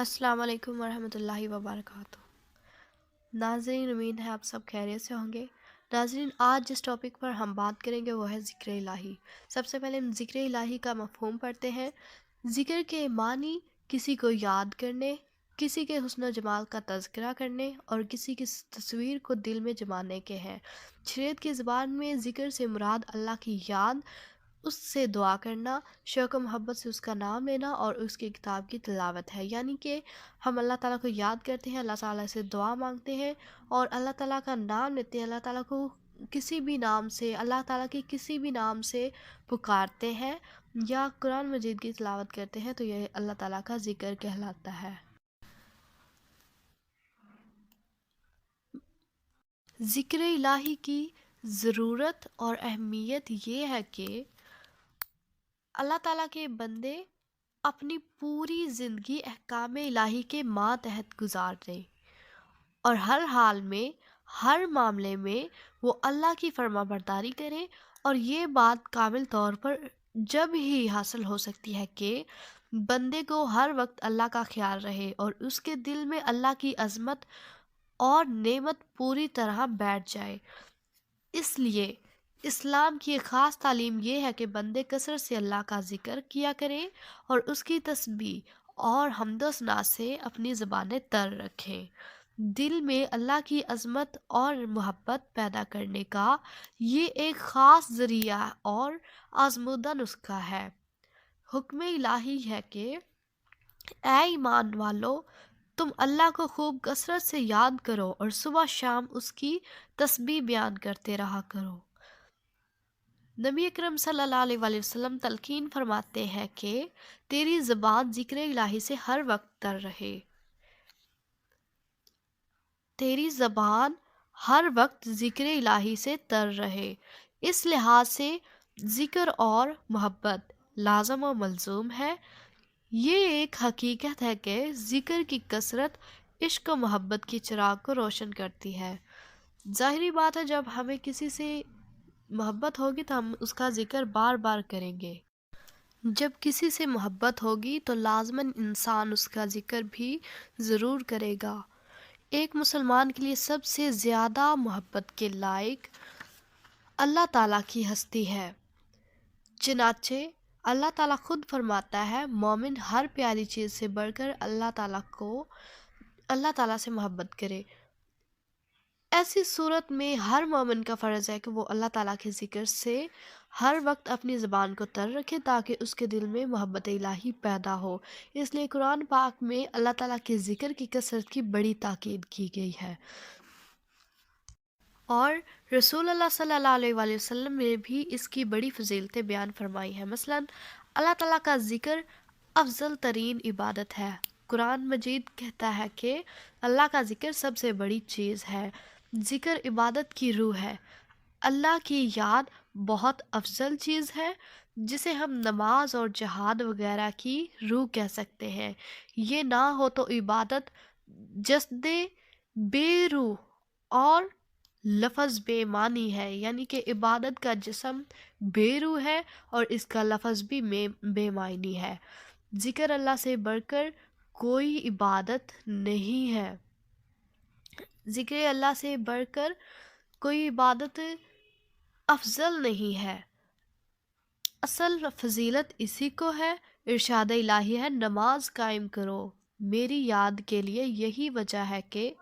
السلام علیکم ورحمۃ اللہ وبرکاتہ۔ ناظرین، امید ہے آپ سب خیریت سے ہوں گے۔ ناظرین، آج جس ٹاپک پر ہم بات کریں گے وہ ہے ذکر الہی۔ سب سے پہلے ہم ذکر الہی کا مفہوم پڑھتے ہیں۔ ذکر کے معنی کسی کو یاد کرنے، کسی کے حسن و جمال کا تذکرہ کرنے اور کسی کی تصویر کو دل میں جمانے کے ہیں۔ شریعت کی زبان میں ذکر سے مراد اللہ کی یاد، اس سے دعا کرنا، شوق و محبت سے اس کا نام لینا اور اس کی کتاب کی تلاوت ہے۔ یعنی کہ ہم اللہ تعالیٰ کو یاد کرتے ہیں، اللہ تعالیٰ سے دعا مانگتے ہیں اور اللہ تعالیٰ کا نام لیتے ہیں، اللہ تعالیٰ کو کسی بھی نام سے، اللہ تعالیٰ کے کسی بھی نام سے پکارتے ہیں یا قرآن مجید کی تلاوت کرتے ہیں، تو یہ اللہ تعالیٰ کا ذکر کہلاتا ہے۔ ذکر الہی کی ضرورت اور اہمیت یہ ہے کہ اللہ تعالیٰ کے بندے اپنی پوری زندگی احکام الہی کے ماتحت گزار دیں اور ہر حال میں، ہر معاملے میں وہ اللہ کی فرما برداری کریں، اور یہ بات کامل طور پر جب ہی حاصل ہو سکتی ہے کہ بندے کو ہر وقت اللہ کا خیال رہے اور اس کے دل میں اللہ کی عظمت اور نعمت پوری طرح بیٹھ جائے۔ اس لیے اسلام کی ایک خاص تعلیم یہ ہے کہ بندے کثرت سے اللہ کا ذکر کیا کریں اور اس کی تسبیح اور حمد و ثنا سے اپنی زبانیں تر رکھیں۔ دل میں اللہ کی عظمت اور محبت پیدا کرنے کا یہ ایک خاص ذریعہ اور آزمودہ نسخہ ہے۔ حکم الہی ہے کہ اے ایمان والو، تم اللہ کو خوب کثرت سے یاد کرو اور صبح شام اس کی تسبیح بیان کرتے رہا کرو۔ نبی اکرم صلی اللہ علیہ وآلہ وسلم تلقین فرماتے ہیں کہ تیری زبان ذکر الہی سے ہر وقت تر رہے۔ تیری زبان ہر وقت ذکر الہی سے تر رہے۔ اس لحاظ سے ذکر اور محبت لازم و ملزوم ہے۔ یہ ایک حقیقت ہے کہ ذکر کی کثرت عشق و محبت کی چراغ کو روشن کرتی ہے۔ ظاہری بات ہے، جب ہمیں کسی سے محبت ہوگی تو ہم اس کا ذکر بار بار کریں گے۔ جب کسی سے محبت ہوگی تو لازماً انسان اس کا ذکر بھی ضرور کرے گا۔ ایک مسلمان کے لیے سب سے زیادہ محبت کے لائق اللہ تعالیٰ کی ہستی ہے۔ چنانچہ اللہ تعالیٰ خود فرماتا ہے، مومن ہر پیاری چیز سے بڑھ کر اللہ تعالیٰ سے محبت کرے۔ ایسی صورت میں ہر مومن کا فرض ہے کہ وہ اللہ تعالیٰ کے ذکر سے ہر وقت اپنی زبان کو تر رکھے تاکہ اس کے دل میں محبت الہی پیدا ہو۔ اس لیے قرآن پاک میں اللہ تعالیٰ کے ذکر کی کثرت کی بڑی تاکید کی گئی ہے، اور رسول اللہ صلی اللہ علیہ وآلہ وسلم نے بھی اس کی بڑی فضیلتیں بیان فرمائی ہیں۔ مثلا اللہ تعالیٰ کا ذکر افضل ترین عبادت ہے۔ قرآن مجید کہتا ہے کہ اللہ کا ذکر سب سے بڑی چیز ہے۔ ذکر عبادت کی روح ہے۔ اللہ کی یاد بہت افضل چیز ہے جسے ہم نماز اور جہاد وغیرہ کی روح کہہ سکتے ہیں۔ یہ نہ ہو تو عبادت جسد بے روح اور لفظ بے معنی ہے، یعنی کہ عبادت کا جسم بے روح ہے اور اس کا لفظ بھی بے معنی ہے۔ ذکر اللہ سے بڑھ کر کوئی عبادت نہیں ہے۔ ذکر اللہ سے بڑھ کر کوئی عبادت افضل نہیں ہے۔ اصل فضیلت اسی کو ہے۔ ارشاد الہی ہے، نماز قائم کرو میری یاد کے لیے۔ یہی وجہ ہے کہ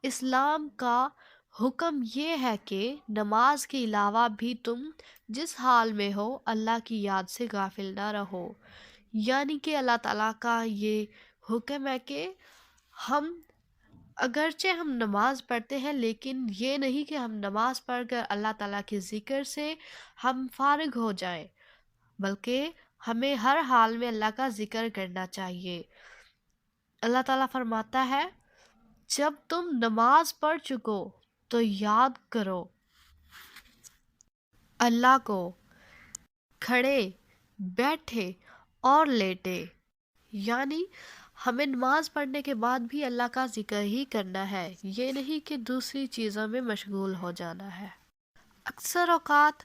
اسلام کا حکم یہ ہے کہ نماز کے علاوہ بھی تم جس حال میں ہو اللہ کی یاد سے غافل نہ رہو۔ یعنی کہ اللہ تعالیٰ کا یہ حکم ہے کہ اگرچہ ہم نماز پڑھتے ہیں، لیکن یہ نہیں کہ ہم نماز پڑھ کر اللہ تعالیٰ کے ذکر سے ہم فارغ ہو جائیں، بلکہ ہمیں ہر حال میں اللہ کا ذکر کرنا چاہیے۔ اللہ تعالیٰ فرماتا ہے، جب تم نماز پڑھ چکو تو یاد کرو اللہ کو کھڑے، بیٹھے اور لیٹے۔ یعنی ہمیں نماز پڑھنے کے بعد بھی اللہ کا ذکر ہی کرنا ہے، یہ نہیں کہ دوسری چیزوں میں مشغول ہو جانا ہے۔ اکثر اوقات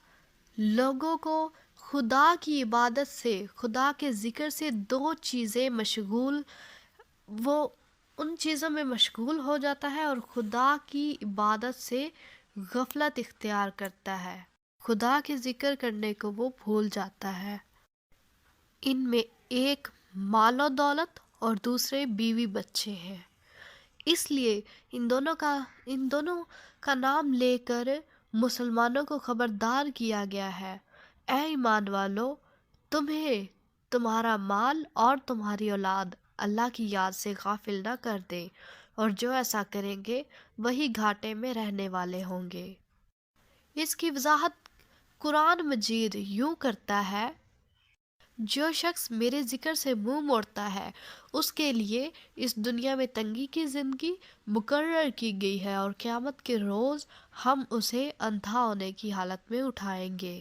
لوگوں کو خدا کی عبادت سے، خدا کے ذکر سے دو چیزیں مشغول وہ ان چیزوں میں مشغول ہو جاتا ہے اور خدا کی عبادت سے غفلت اختیار کرتا ہے، خدا کے ذکر کرنے کو وہ بھول جاتا ہے۔ ان میں ایک مال و دولت اور دوسرے بیوی بچے ہیں، اس لیے ان دونوں کا نام لے کر مسلمانوں کو خبردار کیا گیا ہے، اے ایمان والو، تمہیں تمہارا مال اور تمہاری اولاد اللہ کی یاد سے غافل نہ کر دے، اور جو ایسا کریں گے وہی گھاٹے میں رہنے والے ہوں گے۔ اس کی وضاحت قرآن مجید یوں کرتا ہے، جو شخص میرے ذکر سے منہ موڑتا ہے اس کے لیے اس دنیا میں تنگی کی زندگی مقرر کی گئی ہے، اور قیامت کے روز ہم اسے اندھا ہونے کی حالت میں اٹھائیں گے۔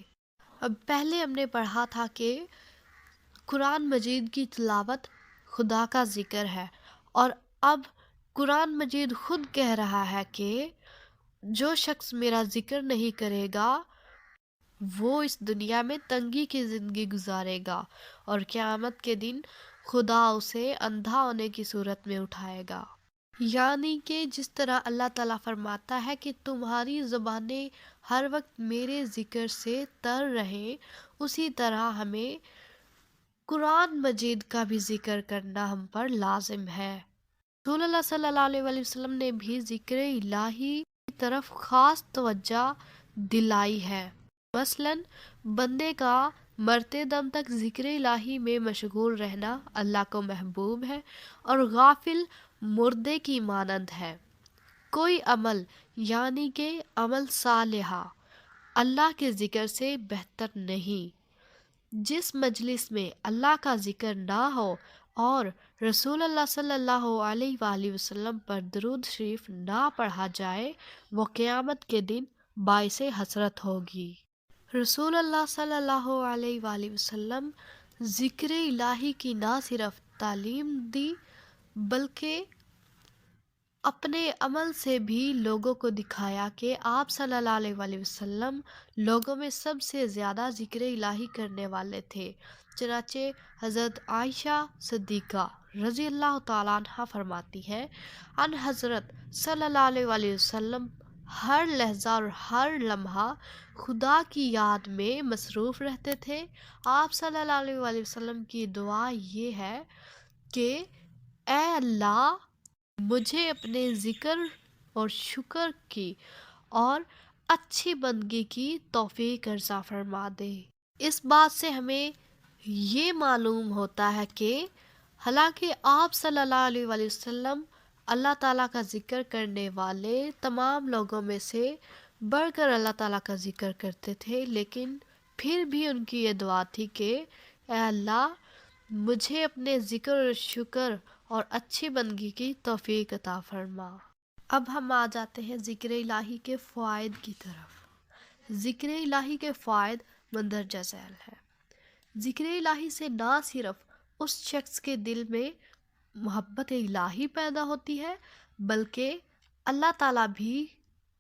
اب پہلے ہم نے پڑھا تھا کہ قرآن مجید کی تلاوت خدا کا ذکر ہے، اور اب قرآن مجید خود کہہ رہا ہے کہ جو شخص میرا ذکر نہیں کرے گا وہ اس دنیا میں تنگی کی زندگی گزارے گا، اور قیامت کے دن خدا اسے اندھا ہونے کی صورت میں اٹھائے گا۔ یعنی کہ جس طرح اللہ تعالیٰ فرماتا ہے کہ تمہاری زبانیں ہر وقت میرے ذکر سے تر رہیں، اسی طرح ہمیں قرآن مجید کا بھی ذکر کرنا ہم پر لازم ہے۔ رسول اللہ صلی اللہ علیہ وآلہ وسلم نے بھی ذکر الہی کی طرف خاص توجہ دلائی ہے۔ مثلاً بندے کا مرتے دم تک ذکر الہی میں مشغول رہنا اللہ کو محبوب ہے، اور غافل مردے کی مانند ہے۔ کوئی عمل یعنی کہ عمل صالحہ اللہ کے ذکر سے بہتر نہیں۔ جس مجلس میں اللہ کا ذکر نہ ہو اور رسول اللہ صلی اللہ علیہ وآلہ وسلم پر درود شریف نہ پڑھا جائے وہ قیامت کے دن باعث حسرت ہوگی۔ رسول اللہ صلی اللہ علیہ وآلہ وسلم ذکر الہی کی نہ صرف تعلیم دی بلکہ اپنے عمل سے بھی لوگوں کو دکھایا کہ آپ صلی اللہ علیہ وآلہ وسلم لوگوں میں سب سے زیادہ ذکر الہی کرنے والے تھے۔ چنانچہ حضرت عائشہ صدیقہ رضی اللہ تعالیٰ عنہ فرماتی ہے، ان حضرت صلی اللہ علیہ وآلہ وسلم ہر لحظہ اور ہر لمحہ خدا کی یاد میں مصروف رہتے تھے۔ آپ صلی اللہ علیہ وآلہ وسلم کی دعا یہ ہے کہ اے اللہ مجھے اپنے ذکر اور شکر کی اور اچھی بندگی کی توفیق عطا فرما دے۔ اس بات سے ہمیں یہ معلوم ہوتا ہے کہ حالانکہ آپ صلی اللہ علیہ وآلہ وسلم اللہ تعالیٰ کا ذکر کرنے والے تمام لوگوں میں سے بڑھ کر اللہ تعالیٰ کا ذکر کرتے تھے، لیکن پھر بھی ان کی یہ دعا تھی کہ اے اللہ مجھے اپنے ذکر اور شکر اور اچھی بندگی کی توفیق عطا فرما۔ اب ہم آ جاتے ہیں ذکر الہی کے فوائد کی طرف۔ ذکر الہی کے فوائد مندرجہ ذیل ہے۔ ذکر الہی سے نہ صرف اس شخص کے دل میں محبت الہی پیدا ہوتی ہے بلکہ اللہ تعالیٰ بھی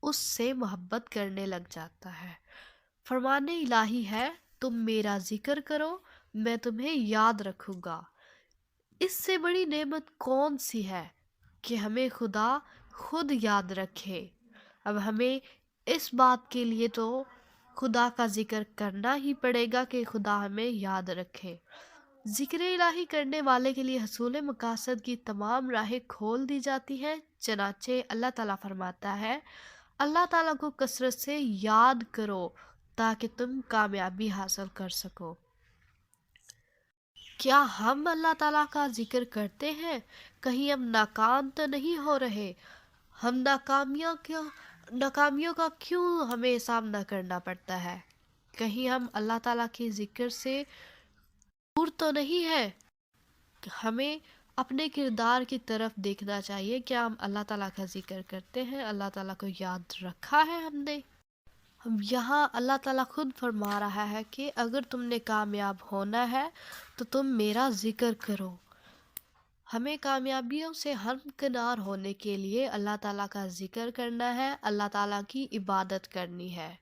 اس سے محبت کرنے لگ جاتا ہے۔ فرمان الہی ہے، تم میرا ذکر کرو میں تمہیں یاد رکھوں گا۔ اس سے بڑی نعمت کون سی ہے کہ ہمیں خدا خود یاد رکھے۔ اب ہمیں اس بات کے لیے تو خدا کا ذکر کرنا ہی پڑے گا کہ خدا ہمیں یاد رکھے۔ ذکر الہی کرنے والے کے لیے حصول مقاصد کی تمام راہیں کھول دی جاتی ہیں۔ چنانچہ اللہ تعالیٰ فرماتا ہے، اللہ تعالیٰ کو کثرت سے یاد کرو تاکہ تم کامیابی حاصل کر سکو۔ کیا ہم اللہ تعالیٰ کا ذکر کرتے ہیں؟ کہیں ہم ناکام تو نہیں ہو رہے؟ ہم ناکامیوں کا کیوں ہمیں سامنا کرنا پڑتا ہے؟ کہیں ہم اللہ تعالیٰ کے ذکر سے دور تو نہیں ہے؟ ہمیں اپنے کردار کی طرف دیکھنا چاہیے، کیا ہم اللہ تعالیٰ کا ذکر کرتے ہیں؟ اللہ تعالیٰ کو یاد رکھا ہے ہم نے؟ یہاں اللہ تعالیٰ خود فرما رہا ہے کہ اگر تم نے کامیاب ہونا ہے تو تم میرا ذکر کرو۔ ہمیں کامیابیوں سے ہمکنار ہونے کے لیے اللہ تعالیٰ کا ذکر کرنا ہے، اللہ تعالیٰ کی عبادت کرنی ہے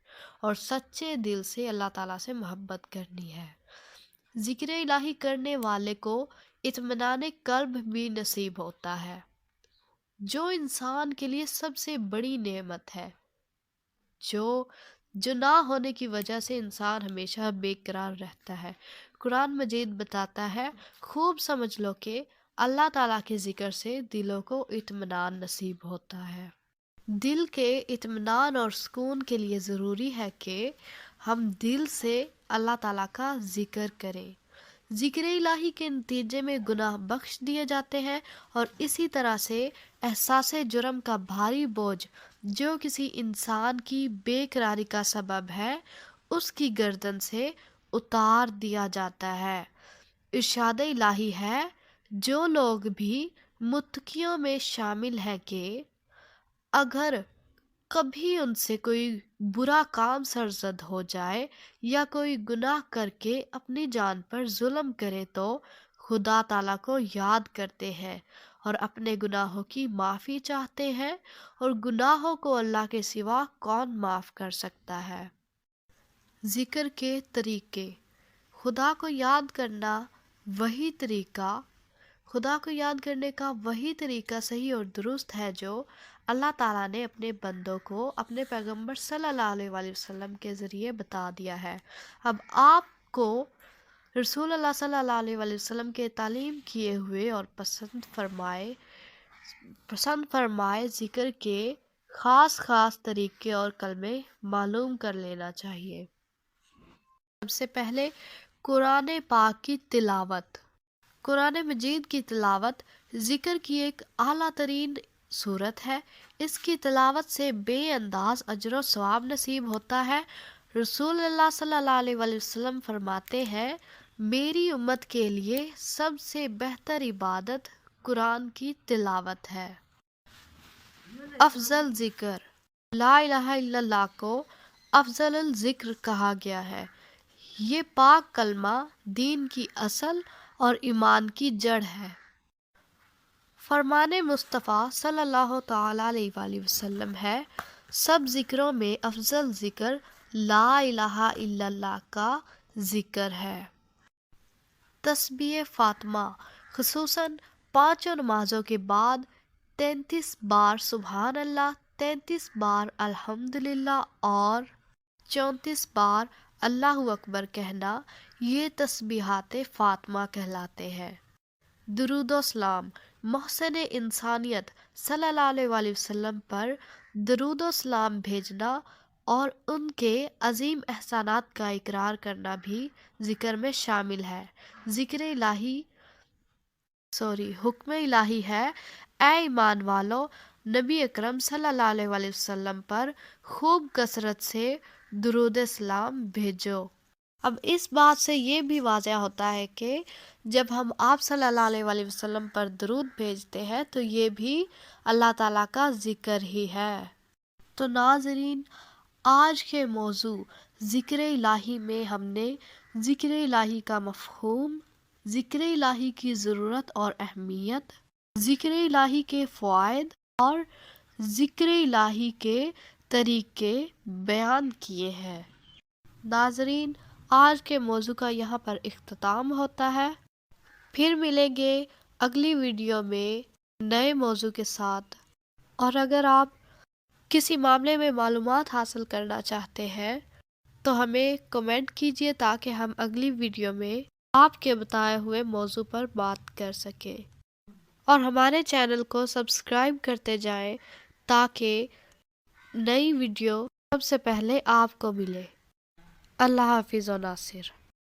اور سچے دل سے اللہ تعالیٰ سے محبت کرنی ہے۔ ذکر الہی کرنے والے کو اطمینان قلب بھی نصیب ہوتا ہے، جو انسان کے لیے سب سے بڑی نعمت ہے، جو جو نہ ہونے کی وجہ سے انسان ہمیشہ بے قرار رہتا ہے۔ قرآن مجید بتاتا ہے، خوب سمجھ لو کہ اللہ تعالیٰ کے ذکر سے دلوں کو اطمینان نصیب ہوتا ہے۔ دل کے اطمینان اور سکون کے لیے ضروری ہے کہ ہم دل سے اللہ تعالیٰ کا ذکر کریں۔ ذکر الہی کے نتیجے میں گناہ بخش دیے جاتے ہیں، اور اسی طرح سے احساس جرم کا بھاری بوجھ جو کسی انسان کی بے قراری کا سبب ہے، اس کی گردن سے اتار دیا جاتا ہے۔ ارشاد الہی ہے، جو لوگ بھی متقیوں میں شامل ہیں کہ اگر کبھی ان سے کوئی برا کام سرزد ہو جائے یا کوئی گناہ کر کے اپنی جان پر ظلم کرے تو خدا تعالیٰ کو یاد کرتے ہیں اور اپنے گناہوں کی معافی چاہتے ہیں، اور گناہوں کو اللہ کے سوا کون معاف کر سکتا ہے۔ ذکر کے طریقے، خدا کو یاد کرنا وہی طریقہ خدا کو یاد کرنے کا وہی طریقہ صحیح اور درست ہے جو اللہ تعالیٰ نے اپنے بندوں کو اپنے پیغمبر صلی اللہ علیہ وآلہ وسلم کے ذریعے بتا دیا ہے۔ اب آپ کو رسول اللہ صلی اللہ علیہ وآلہ وسلم کے تعلیم کیے ہوئے اور پسند فرمائے ذکر کے خاص طریقے اور کلمے معلوم کر لینا چاہیے۔ سب سے پہلے قرآن پاک کی تلاوت۔ قرآن مجید کی تلاوت ذکر کی ایک اعلیٰ ترین صورت ہے۔ اس کی تلاوت سے بے انداز اجر و ثواب نصیب ہوتا ہے۔ رسول اللہ صلی اللہ علیہ وآلہ وسلم فرماتے ہیں، میری امت کے لیے سب سے بہتر عبادت قرآن کی تلاوت ہے۔ افضل ذکر، لا الہ الا اللہ کو افضل الذکر کہا گیا ہے۔ یہ پاک کلمہ دین کی اصل اور ایمان کی جڑ ہے۔ فرمان مصطفیٰ صلی اللہ تعالیٰ علیہ وآلہ وسلم ہے، سب ذکروں میں افضل ذکر لا الہ الا اللہ کا ذکر ہے۔ تسبیح فاطمہ، خصوصاً 5 نمازوں کے بعد 33 بار سبحان اللہ، 33 بار الحمدللہ اور 34 بار اللہ اکبر کہنا، یہ تسبیحات فاطمہ کہلاتے ہیں۔ درود و سلام، محسن انسانیت صلی اللہ علیہ وآلہ وسلم پر درود و سلام بھیجنا اور ان کے عظیم احسانات کا اقرار کرنا بھی ذکر میں شامل ہے۔ حکم الہی ہے، اے ایمان والو، نبی اکرم صلی اللہ علیہ وآلہ وسلم پر خوب کثرت سے درود سلام بھیجو۔ اب اس بات سے یہ بھی واضح ہوتا ہے کہ جب ہم آپ صلی اللہ علیہ وآلہ وسلم پر درود بھیجتے ہیں تو یہ بھی اللہ تعالیٰ کا ذکر ہی ہے۔ تو ناظرین، آج کے موضوع ذکر الہی میں ہم نے ذکر الہی کا مفہوم، ذکر الہی کی ضرورت اور اہمیت، ذکر الہی کے فوائد اور ذکر الہی کے طریقے بیان کیے ہیں۔ ناظرین، آج کے موضوع کا یہاں پر اختتام ہوتا ہے۔ پھر ملیں گے اگلی ویڈیو میں نئے موضوع کے ساتھ، اور اگر آپ کسی معاملے میں معلومات حاصل کرنا چاہتے ہیں تو ہمیں کمنٹ کیجیے تاکہ ہم اگلی ویڈیو میں آپ کے بتائے ہوئے موضوع پر بات کر سکیں، اور ہمارے چینل کو سبسکرائب کرتے جائیں تاکہ نئی ویڈیو سب سے پہلے آپ کو ملے۔ اللہ حافظ و ناصر۔